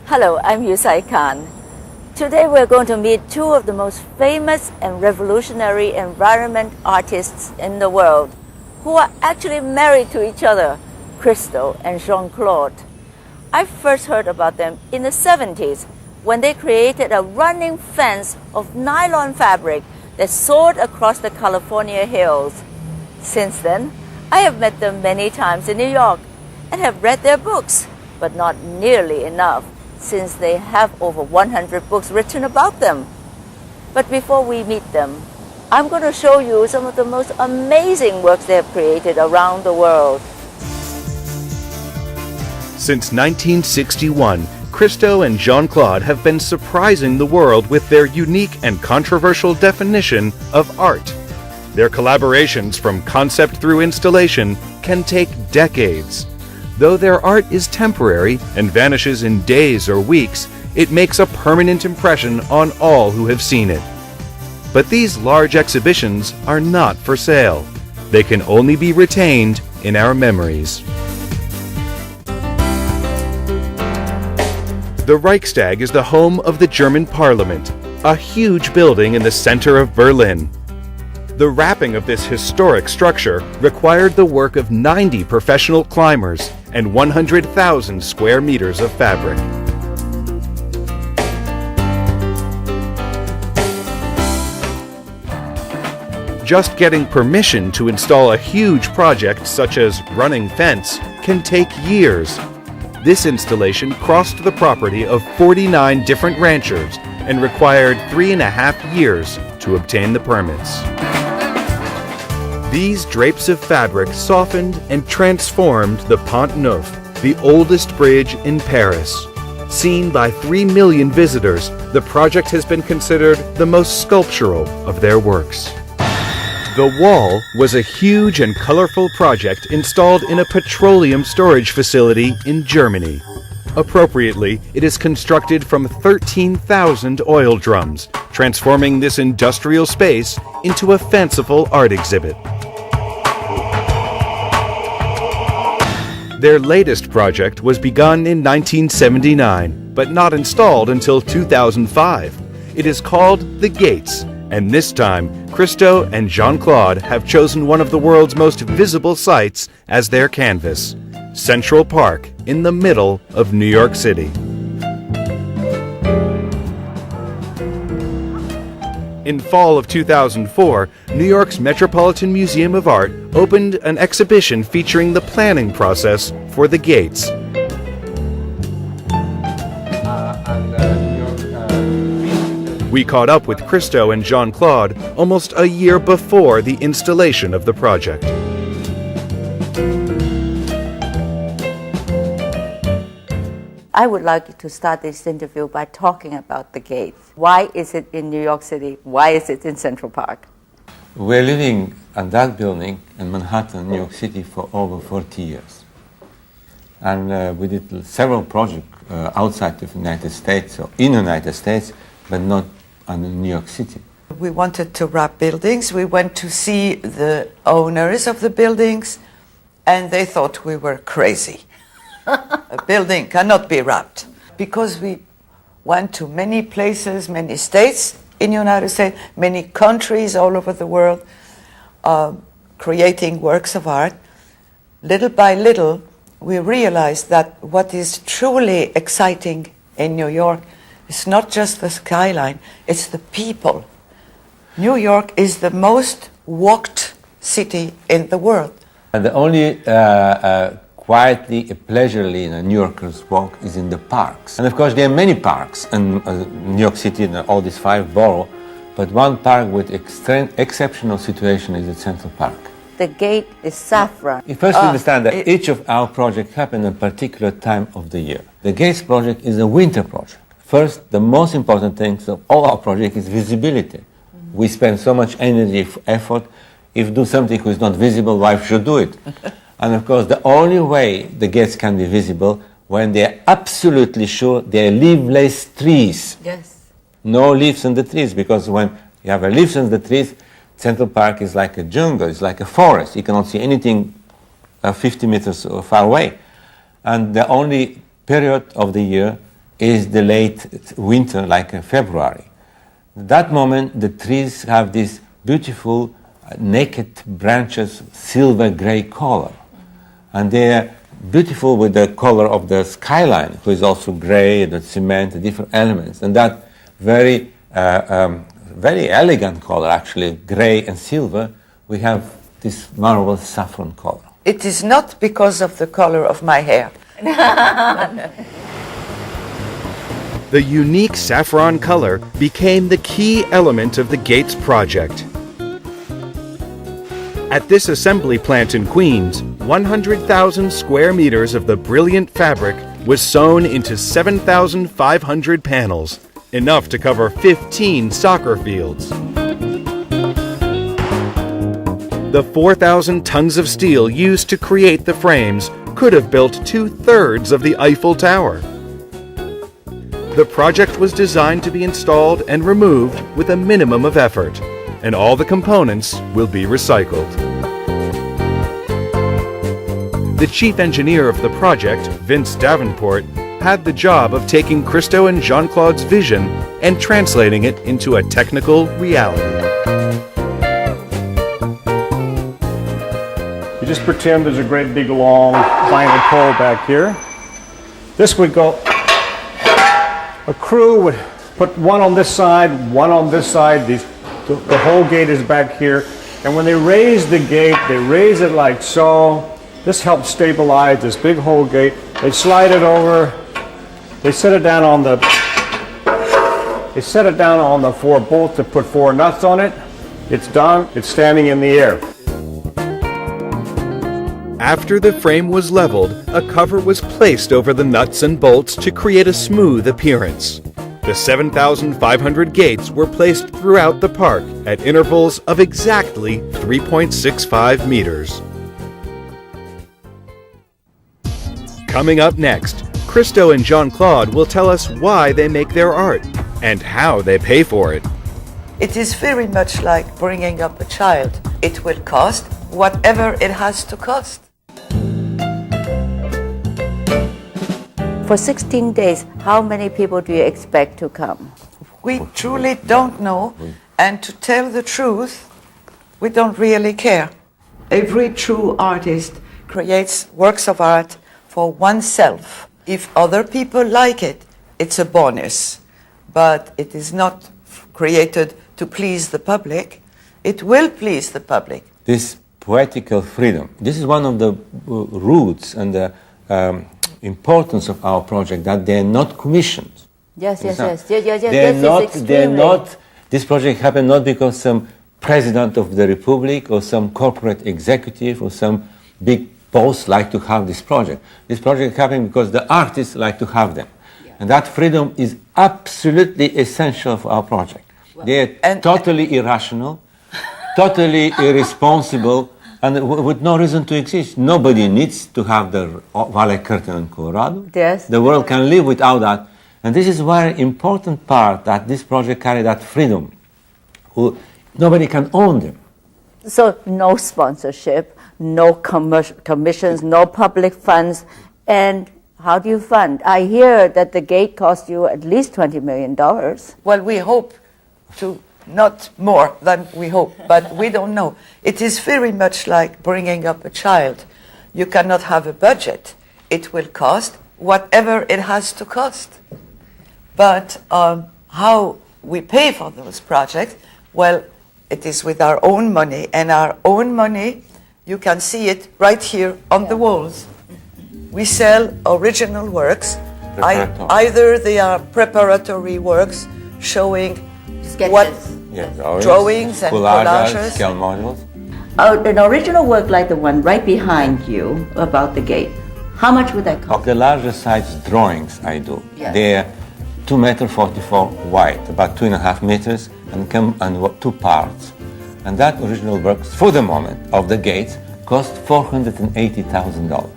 Hello, I'm Yue-Sai Kan. Today we're going to meet two of the most famous and revolutionary environment artists in the world who are actually married to each other, Christo and Jeanne-Claude. I first heard about them in the 70s when they created a running fence of nylon fabric that soared across the California hills. Since then, I have met them many times in New York and have read their books, but not nearly enough, since they have over 100 books written about them. But before we meet them, I'm going to show you some of the most amazing works they have created around the world. Since 1961, Christo and Jeanne-Claude have been surprising the world with their unique and controversial definition of art. Their collaborations from concept through installation can take decades. Though their art is temporary and vanishes in days or weeks, it makes a permanent impression on all who have seen it. But these large exhibitions are not for sale. They can only be retained in our memories. The Reichstag is the home of the German Parliament, a huge building in the center of Berlin. The wrapping of this historic structure required the work of 90 professional climbers and 100,000 square meters of fabric. Just getting permission to install a huge project such as running fence can take years. This installation crossed the property of 49 different ranchers and required 3.5 years to obtain the permits. These drapes of fabric softened and transformed the Pont Neuf, the oldest bridge in Paris. Seen by 3 million visitors, the project has been considered the most sculptural of their works. The wall was a huge and colorful project installed in a petroleum storage facility in Germany. Appropriately, it is constructed from 13,000 oil drums, transforming this industrial space into a fanciful art exhibit. Their latest project was begun in 1979, but not installed until 2005. It is called The Gates, and this time, Christo and Jeanne-Claude have chosen one of the world's most visible sites as their canvas, Central Park in the middle of New York City. In fall of 2004, New York's Metropolitan Museum of Art opened an exhibition featuring the planning process for the gates. We caught up with Christo and Jeanne-Claude almost a year before the installation of the project. I would like to start this interview by talking about the gate. Why is it in New York City? Why is it in Central Park? We're living at that building in Manhattan, New York City for over 40 years. And we did several projects outside of the United States or in the United States, but not in New York City. We wanted to wrap buildings. We went to see the owners of the buildings, and they thought we were crazy. A building cannot be wrapped. Because we went to many places, many states in the United States, many countries all over the world, creating works of art. Little by little, we realized that what is truly exciting in New York is not just the skyline, it's the people. New York is the most walked city in the world. And the only quietly, leisurely New Yorkers walk is in the parks. And of course there are many parks in New York City, in all these 5 boroughs, but one park with exceptional situation is at Central Park. The gate is saffron. You first understand that each of our projects happen at a particular time of the year. The Gates project is a winter project. First, the most important thing of all our projects is visibility. We spend so much energy, effort. If you do something which is not visible, why should do it? And of course, the only way the gates can be visible when they're absolutely sure they're leafless trees. Yes. No leaves on the trees, because when you have leaves on the trees, Central Park is like a jungle, it's like a forest. You cannot see anything 50 meters far away. And the only period of the year is the late winter, like February. At that moment, the trees have this beautiful naked branches, silver gray color. And they are beautiful with the color of the skyline, which is also gray, the cement, the different elements. And that very, very elegant color, actually, gray and silver, we have this marvelous saffron color. It is not because of the color of my hair. The unique saffron color became the key element of the Gates project. At this assembly plant in Queens, 100,000 square meters of the brilliant fabric was sewn into 7,500 panels, enough to cover 15 soccer fields. The 4,000 tons of steel used to create the frames could have built 2/3 of the Eiffel Tower. The project was designed to be installed and removed with a minimum of effort, and all the components will be recycled. The chief engineer of the project, Vince Davenport, had the job of taking Christo and Jeanne-Claude's vision and translating it into a technical reality. You just pretend there's a great big long vinyl pole back here. This would go, a crew would put one on this side, one on this side, the whole gate is back here. And when they raise the gate, they raise it like so. This helps stabilize this big whole gate. They slide it over, they set it down on the, four bolts to put 4 nuts on it. It's done, it's standing in the air. After the frame was leveled, a cover was placed over the nuts and bolts to create a smooth appearance. The 7,500 gates were placed throughout the park at intervals of exactly 3.65 meters. Coming up next, Christo and Jeanne-Claude will tell us why they make their art and how they pay for it. It is very much like bringing up a child. It will cost whatever it has to cost. For 16 days, how many people do you expect to come? We truly don't know, and to tell the truth, we don't really care. Every true artist creates works of art for oneself. If other people like it, it's a bonus, but it is not created to please the public. It will please the public. This poetical freedom, this is one of the roots and the importance of our project, that they're not commissioned. Yes. This project happened not because some president of the republic or some corporate executive or some big boss like to have this project. This project happened because the artists like to have them. Yeah. And that freedom is absolutely essential for our project. Well, they are totally irrational, totally irresponsible, and with no reason to exist. Nobody needs to have the Valley curtain in Colorado. Yes. The world can live without that. And this is a very important part, that this project carries that freedom. Nobody can own them. So no sponsorship, no commissions, no public funds. And how do you fund? I hear that the gate cost you at least $20 million. Well, we hope to. Not more than we hope, but we don't know. It is very much like bringing up a child. You cannot have a budget. It will cost whatever it has to cost. But how we pay for those projects, well, it is with our own money, and our own money, you can see it right here on the walls. We sell original works. Either they are preparatory works showing Sketches. Drawings and collages. Scale models. An original work like the one right behind you about the gate, how much would that cost? Of the larger size drawings I do, yes. They're 2.44 m wide, about 2.5 meters, and come in 2 parts. And that original work, for the moment, of the gates, cost $480,000.